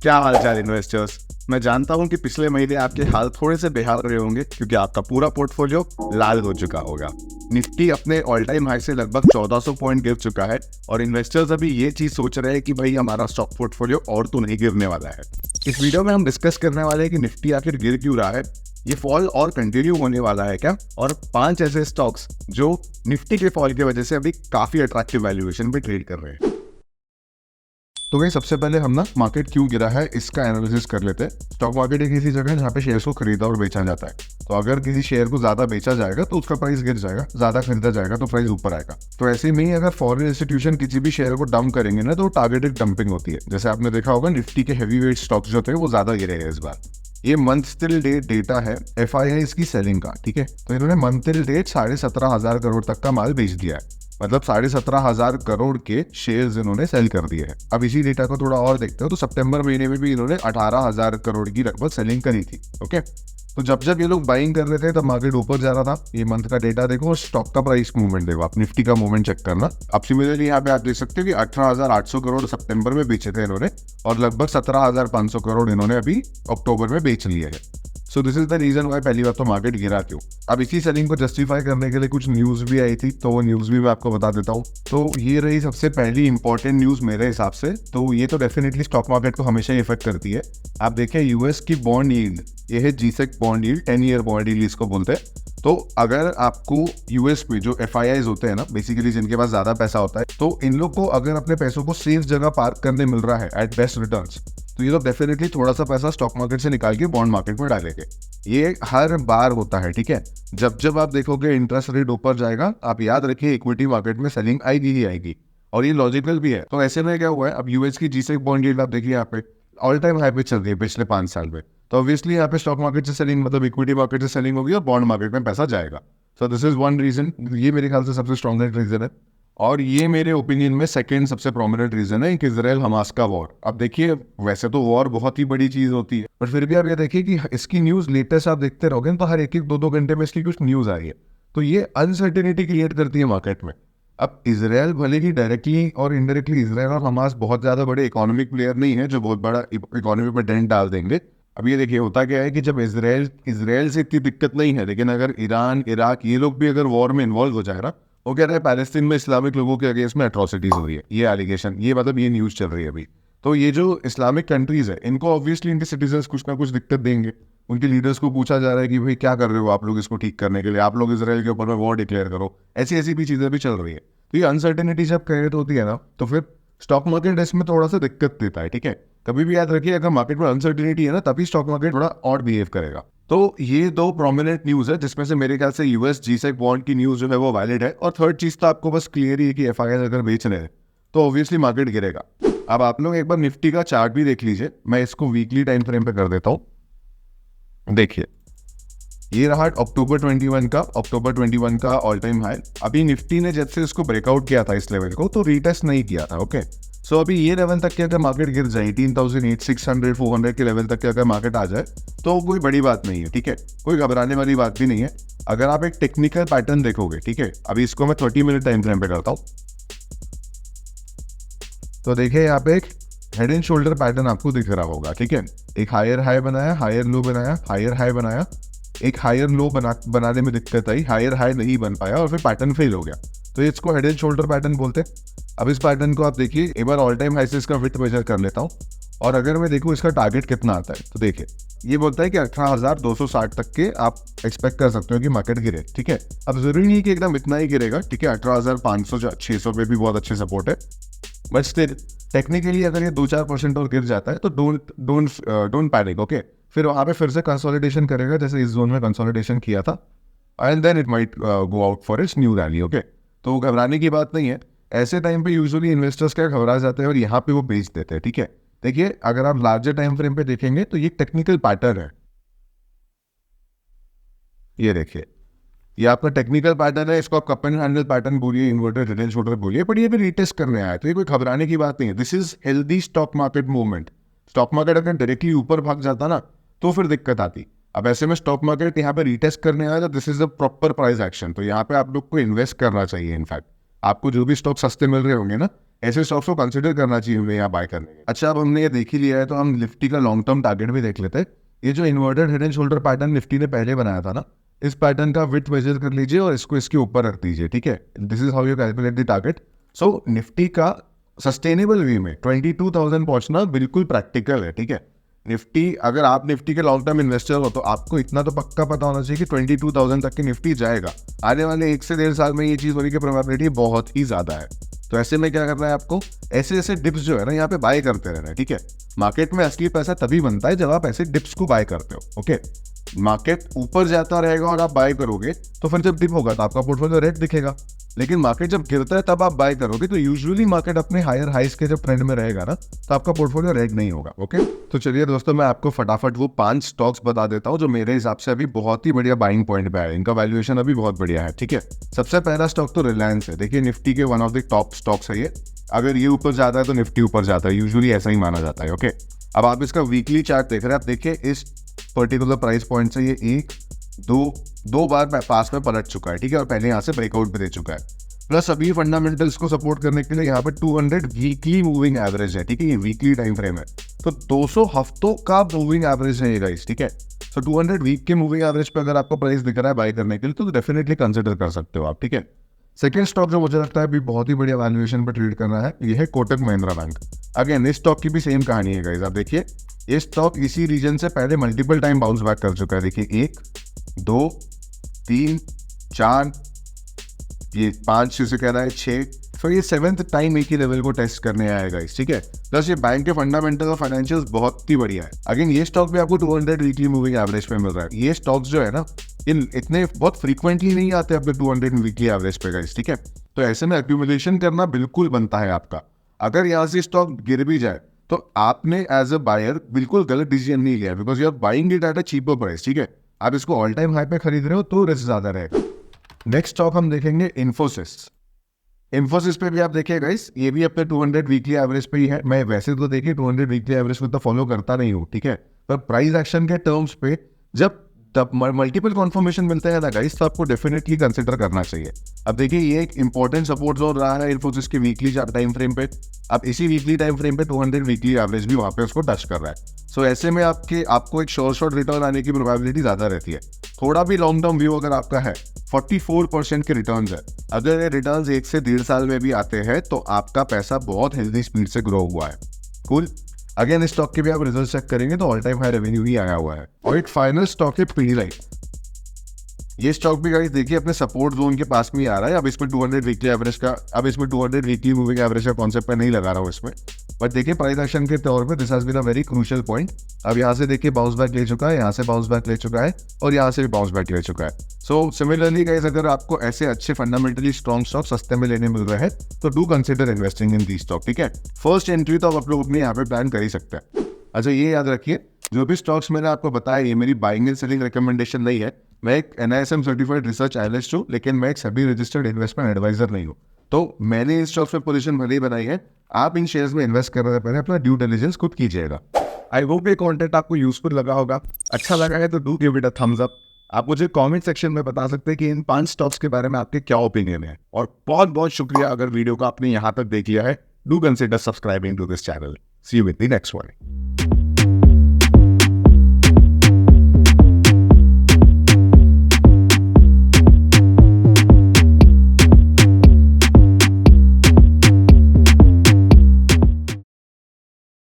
क्या हाल चाल इन्वेस्टर्स। मैं जानता हूं कि पिछले महीने आपके हाल थोड़े से बेहाल रहे होंगे क्योंकि आपका पूरा पोर्टफोलियो लाल हो चुका होगा। निफ्टी अपने ऑल टाइम हाई से लगभग 1400 पॉइंट गिर चुका है और इन्वेस्टर्स अभी ये चीज सोच रहे हैं कि भाई हमारा स्टॉक पोर्टफोलियो और तो नहीं गिरने वाला है। इस वीडियो में हम डिस्कस करने वाले हैं कि निफ्टी आखिर गिर क्यों रहा है, ये फॉल और कंटिन्यू होने वाला है क्या, और 5 ऐसे स्टॉक्स जो निफ्टी के फॉल की वजह से अभी काफी अट्रैक्टिव वैल्यूएशन पे ट्रेड कर रहे हैं। तो भाई सबसे पहले हम ना मार्केट क्यों गिरा है इसका एनालिसिस कर लेते हैं। स्टॉक मार्केट एक ऐसी जगह है जहाँ पे शेयर्स को खरीदा और बेचा जाता है। तो अगर किसी शेयर को ज्यादा बेचा जाएगा तो उसका प्राइस गिर जाएगा, ज्यादा खरीदा जाएगा तो प्राइस ऊपर आएगा। तो ऐसे में ही अगर फॉरेन इंस्टीट्यूशन किसी भी शेयर को डंप करेंगे ना तो टारगेटेड डंपिंग होती है। जैसे आपने देखा होगा निफ्टी के हैवी वेट स्टॉक्स जो थे वो ज्यादा गिरे हैं इस बार। ये मंथ टिल डेट डेटा है FII की सेलिंग का, ठीक है। तो इन्होंने मंथ टिल डेट 17,500 करोड़ तक का माल बेच दिया है, मतलब 17,500 करोड़ के शेयर्स इन्होंने सेल कर दिए हैं। अब इसी डेटा को थोड़ा और देखते हो तो सितंबर महीने में भी इन्होंने 18,000 करोड़ की लगभग सेलिंग करी थी। ओके, तो जब ये लोग बाइंग कर रहे थे तब मार्केट ऊपर जा रहा था। ये मंथ का डेटा देखो और स्टॉक का प्राइस मूवमेंट देखो, आप निफ्टी का मूवमेंट चेक करना। अब सिमिलरली यहाँ पे आप देख सकते हो कि 18,800 करोड़ सितंबर में बेचे थे इन्होंने और लगभग 17,500 करोड़ इन्होंने अभी अक्टूबर में बेच लिए है। So this is the reason why पहली बार तो मार्केट गिरा क्यों। अब इसी सेलिंग को जस्टिफाई करने के लिए कुछ न्यूज भी आई थी, तो वो न्यूज भी मैं आपको बता देता हूँ। तो ये रही सबसे पहली इंपॉर्टेंट न्यूज मेरे हिसाब से। तो ये तो डेफिनेटली स्टॉक मार्केट को हमेशा ही इफेक्ट करती है। आप देखें यूएस की बॉन्ड यील्ड, ये है G-sec bond yield, 10 year bond yield इसको बोलते हैं। तो अगर आपको यूएस में जो FIIs होते हैं ना, बेसिकली जिनके पास ज्यादा पैसा होता है, तो इन लोग को अगर अपने पैसों को सेफ जगह पार्क करने मिल रहा है एट बेस्ट रिटर्न्स, तो ये लोग डेफिनेटली थोड़ा सा पैसा स्टॉक मार्केट से निकाल के बॉन्ड मार्केट में डालेंगे। ये हर बार होता है, ठीक है। जब आप देखोगे इंटरेस्ट रेट ऊपर जाएगा, आप याद रखिए इक्विटी मार्केट में सेलिंग आएगी ही आएगी, और ये लॉजिकल भी है। तो ऐसे में क्या हुआ है, अब यूएस की जीसेक बॉन्ड यील्ड आप देखिए यहाँ पे ऑल टाइम हाई पे चल रही है पिछले 5 साल में। तो ऑब्वियसली यहाँ पे स्टॉक मार्केट से सेलिंग मतलब इक्विटी मार्केट से सेलिंग होगी और बॉन्ड मार्केट में पैसा जाएगा। So this is one reason, ये मेरे ख्याल से सबसे स्ट्रॉन्गेस्ट रीजन है। और ये मेरे ओपिनियन में सेकंड सबसे प्रोमिनेंट रीजन है कि इजराइल हमास का वॉर। अब देखिए वैसे तो वॉर बहुत ही बड़ी चीज होती है, पर फिर भी आप ये देखिए कि इसकी न्यूज लेटेस्ट आप देखते रहोगे तो हर एक 2 घंटे में इसकी कुछ न्यूज आ रही है। तो ये अनसर्टेनिटी क्रिएट करती है मार्केट में। अब इजराइल भले ही डायरेक्टली और इनडायरेक्टली, इजराइल और हमास बहुत ज्यादा बड़े इकोनॉमिक प्लेयर नहीं है जो बहुत बड़ा इकोनॉमी पर डेंट डाल देंगे। अब ये देखिए होता क्या है कि जब इजराइल से इतनी दिक्कत नहीं है, लेकिन अगर ईरान, इराक ये लोग भी अगर वॉर में इन्वॉल्व हो जाए ना, वो कह रहे हैं पैलेस्तीन में इस्लामिक लोगों के अगेंस्ट में एट्रोसिटीज हो रही है, ये एलिगेशन, ये मतलब ये न्यूज चल रही है अभी। तो ये जो इस्लामिक कंट्रीज है इनको ऑब्वियसली इनके सिटीजन्स कुछ ना कुछ दिक्कत देंगे। उनके लीडर्स को पूछा जा रहा है कि भाई क्या कर रहे हो आप लोग इसको ठीक करने के लिए, आप लोग इजराइल के ऊपर में वॉर डिक्लेयर करो। ऐसी ऐसी भी चीजें भी चल रही है। तो ये अनसर्टेनिटी जब क्रिएट होती है ना, तो फिर स्टॉक मार्केट इसमें थोड़ा सा दिक्कत देता है, ठीक है। कभी भी याद रखिए अगर मार्केट में अनसर्टेनिटी है ना, तभी स्टॉक मार्केट थोड़ा और बिहेव करेगा। तो ये 2 प्रोमिनेंट न्यूज है जिसमें से मेरे ख्याल से यूएस जीसेक बॉन्ड की न्यूज जो है वो वैलिड है। और थर्ड चीज तो आपको बस क्लियर ही है कि FII अगर बेच रहे हैं तो ऑब्वियसली मार्केट गिरेगा। अब आप लोग एक बार निफ्टी का चार्ट भी देख लीजिए, मैं इसको वीकली टाइम फ्रेम पे कर देता हूं। देखिए ये रहा अक्टूबर 21 का ऑल टाइम हाई। अभी निफ्टी ने जब से इसको ब्रेकआउट किया था इस लेवल को तो रीटेस्ट नहीं किया था। ओके, सो अभी ये लेवल तक के अगर मार्केट गिर जाए 18,600 400 के लेवल तक के अगर मार्केट आ जाए तो कोई बड़ी बात नहीं है, ठीक है, कोई घबराने वाली बात भी नहीं है। अगर आप एक टेक्निकल पैटर्न देखोगे, ठीक है, अभी इसको मैं 30 मिनट टाइम फ्रेम पे करता हूँ। तो देखिए यहाँ पे एक हेड एंड शोल्डर पैटर्न आपको दिख रहा होगा, ठीक है। एक हायर हाई बनाया, हायर लो बनाया, हायर हाई बनाया, एक हायर लो बनाने में दिक्कत आई, हायर हाई नहीं बन पाया और फिर पैटर्न फेल हो गया। तो इसको हेड एंड शोल्डर पैटर्न बोलते हैं। अब इस पैटर्न को आप देखिए, एक बार ऑल टाइम हाई से इसका विड्थ मेजर कर लेता हूँ और अगर मैं देखूँ इसका टारगेट कितना आता है तो देखिए ये बोलता है कि 18,260 तक के आप एक्सपेक्ट कर सकते हो कि मार्केट गिरे, ठीक है। अब जरूरी नहीं कि एकदम इतना ही गिरेगा, ठीक है, 18,500 600 पे भी बहुत अच्छे सपोर्ट है, बट स्टिल टेक्निकली अगर ये 2-4% और गिर जाता है तो डोंट पैनिक। ओके, फिर वहां पे फिर से कंसोलिडेशन करेगा जैसे इस जोन में कंसोलिडेशन किया था, and then it might go out for its new rally. Okay, तो घबराने की बात नहीं है। ऐसे टाइम पे यूजुअली इन्वेस्टर्स क्या घबरा जाते हैं और यहाँ पे वो बेच देते हैं, ठीक है। देखिए अगर आप लार्जर टाइम फ्रेम पे देखेंगे तो ये टेक्निकल पैटर्न है, ये देखिए ये आपका टेक्निकल पैटर्न है। इसको आप कप एंड हैंडल पैटर्न बोलिए, इन्वर्टेड हेड एंड शोल्डर बोलिए, बट ये भी रीटेस्ट करने आया तो ये कोई घबराने की बात नहीं है। This is healthy stock market movement. Stock market अगर डायरेक्टली ऊपर भाग जाता ना तो फिर दिक्कत आती। अब ऐसे में स्टॉक मार्केट यहाँ पे रीटेस्ट करने आया तो this is a proper price action. तो यहाँ पे आप लोग को इन्वेस्ट करना चाहिए। इनफैक्ट आपको जो भी स्टॉक सस्ते मिल रहे होंगे ना, ऐसे स्टॉक्स को कंसिडर करना चाहिए हमें यहाँ बाय करने के। अच्छा, अब हमने ये देख ही लिया है तो हम निफ्टी का लॉन्ग टर्म टारगेट भी देख लेते हैं। ये जो inverted head and shoulder pattern Nifty ने पहले बनाया था ना, इस पैटर्न का विड्थ मेजर कर लीजिए और इसको इसके ऊपर रख दीजिए, ठीक है। This is how you calculate the target. So Nifty का सस्टेनेबल वे में 22,000 पहुंचना बिल्कुल प्रैक्टिकल है, ठीक है। निफ्टी, अगर आप निफ्टी के लॉन्ग टर्म इन्वेस्टर हो तो आपको इतना तो पक्का पता होना चाहिए कि 22,000 तक की निफ्टी जाएगा। आने वाले 1 से 1.5 साल में ये चीज़ होने की प्रोबेबिलिटी बहुत ही ज़्यादा है। तो ऐसे में क्या करना है आपको, ऐसे ऐसे डिप्स जो है ना यहाँ पे बाय करते रहना है, ठीक है। मार्केट में असली पैसा तभी बनता है जब आप ऐसे डिप्स को बाय करते हो, ओके। मार्केट ऊपर जाता रहेगा और आप बाय करोगे तो फिर जब डिप होगा तो आपका पोर्टफोलियो रेड दिखेगा, लेकिन मार्केट जब गिरता है तब आप बाय करोगे तो यूजुअली मार्केट अपने हायर हाइस के जब ट्रेंड में रहेगा ना तो आपका पोर्टफोलियो रेड नहीं होगा, ओके। तो चलिए दोस्तों, मैं आपको फटाफट वो 5 स्टॉक्स बता देता हूँ जो मेरे हिसाब से अभी बहुत ही बढ़िया बाइंग पॉइंट पे है। इनका वैल्यूएशन अभी बहुत बढ़िया है, ठीक है। सबसे पहला स्टॉक तो रिलायंस है। देखिए निफ्टी के one of the top stocks है ये। अगर ये ऊपर जाता है तो निफ्टी ऊपर जाता है, यूजुअली ऐसा ही माना जाता है, ओके। अब आप इसका वीकली चार्ट देख रहे हैं, आप देखिए इस पर्टिकुलर प्राइस पॉइंट से ये 1-2 बार पास में पलट चुका है, ठीक है, और पहले यहाँ से ब्रेकआउट भी दे चुका है। प्लस अभी फंडामेंटल्स को सपोर्ट करने के लिए यहाँ पे 200 वीकली मूविंग एवरेज है, ठीक है। ये वीकली टाइम फ्रेम है तो 200 हफ्तों का मूविंग एवरेज है ये गाइस, ठीक है। तो 200 वीक के मूविंग एवरेज पे अगर आपको प्राइस दिख रहा है बाय करने के लिए तो डेफिनेटली कंसिडर कर सकते हो आप, ठीक है। सेकेंड स्टॉक जो मुझे लगता है अभी बहुत ही बढ़िया वैल्यूएशन पर ट्रेड कर रहा है, ये है कोटक महिंद्रा बैंक। अगेन इस स्टॉक की भी सेम कहानी है गाइस। आप देखिए ये स्टॉक इसी रीजन से पहले मल्टीपल टाइम बाउंस बैक कर चुका है। देखिए 1, 2, 3, 4, ये 5 से कह रहा है 6, तो ये 7th टाइम एक ही लेवल को टेस्ट करने आएगा इस, ठीक है। प्लस ये बैंक के फंडामेंटल और फाइनेंशियल्स बहुत ही बढ़िया है। अगेन ये स्टॉक भी आपको 200 वीकली मूविंग एवरेज पे मिल रहा है। ये स्टॉक्स जो है ना इन इतने बहुत फ्रीक्वेंटली नहीं आते अपने 200 वीकली एवरेज पे गाइस, ठीक है। तो ऐसे में एक्यूमुलेशन करना बिल्कुल बनता है आपका। अगर यहाँ से स्टॉक गिर भी जाए तो आपने एज अ बायर बिल्कुल गलत डिसीजन नहीं लिया, because you are buying it at a cheaper price, ठीक है। आप इसको ऑल टाइम हाई पे खरीद रहे हो तो रिस्क ज्यादा रहेगा। नेक्स्ट स्टॉक हम देखेंगे इन्फोसिस। इन्फोसिस पे भी आप देखिए गाइस, ये भी अपने 200 वीकली एवरेज पे ही है। मैं वैसे तो देखिए 200 वीकली एवरेज को तो फॉलो करता नहीं हूँ, ठीक है, पर प्राइस एक्शन के टर्म्स पे जब मल्टीपल कॉन्फर्मेशन मिलते हैं ना गाइस तो आपको डेफिनेटली कंसिडर करना चाहिए। अब देखिए ये एक इंपॉर्टेंट सपोर्ट जोन रहा है इन्फोसिस के वीकली टाइम फ्रेम पे। अब इसी वीकली टाइम फ्रेम पे 200 वीकली एवरेज भी वहाँ पे उसको टच कर रहा है। सो ऐसे में आपको एक शॉर्ट रिटर्न आने की प्रोबेबिलिटी ज्यादा रहती है। थोड़ा भी लॉन्ग टर्म व्यू अगर आपका है, 44% के रिटर्न्स है। अगर ये रिटर्न्स 1 से 1.5 साल में भी आते हैं तो आपका पैसा बहुत हेल्दी स्पीड से ग्रो हुआ है। कूल। अगेन इस स्टॉक के भी आप रिजल्ट चेक करेंगे तो ऑल टाइम हाई रेवेन्यू ही आया हुआ है। और एक फाइनल स्टॉक है पीडीलाइट। ये स्टॉक भी गाइस देखिए अपने सपोर्ट जोन के पास में ही आ रहा है। अब इसमें 200 वीकली एवरेज का, अब इसमें 200 वीकली मूविंग एवरेज का कॉन्सेप्ट पे नहीं लगा रहा हूँ इसमें, बट देखिए प्राइस एक्शन के तौर पे this has been a very crucial point. अब यहाँ से देखिए बाउंस बैक ले चुका है, यहाँ से बाउंस बैक ले चुका है और यहाँ से भी बाउंस बैक ले चुका है। सो सिमिलरली गाइस अगर आपको ऐसे अच्छे फंडामेंटली स्ट्रॉन्ग स्टॉक सस्ते में लेने मिल रहे हैं तो do consider investing in the stock, ठीक है। फर्स्ट एंट्री तो आप लोग अपने यहाँ पे प्लान कर ही सकते हैं। अच्छा ये याद रखिए, जो भी स्टॉक्स मैंने आपको बताया ये मेरी बाइंग एंड सेलिंग रिकमेंडेशन नहीं है। मैं एक NISM सर्टिफाइड रिसर्च एनालिस्ट हूँ, लेकिन मैं एक सभी रजिस्टर्ड इन्वेस्टमेंट एडवाइजर नहीं हूँ। तो मैंने इस स्टॉक्स में पोजीशन भले ही बनाई है, आप इन शेयर्स में इन्वेस्ट करने से पहले अपना ड्यू डिलिजेंस खुद कीजिएगा। आई होप ये कंटेंट आपको यूजफुल लगा होगा। अच्छा लगा है तो do give it a thumbs up. आप मुझे कमेंट सेक्शन में बता सकते हैं कि इन 5 स्टॉक्स के बारे में आपके क्या ओपिनियन है। और बहुत बहुत शुक्रिया अगर वीडियो को आपने यहाँ तक देख लिया है। Do consider subscribing to this channel. See you with the next one.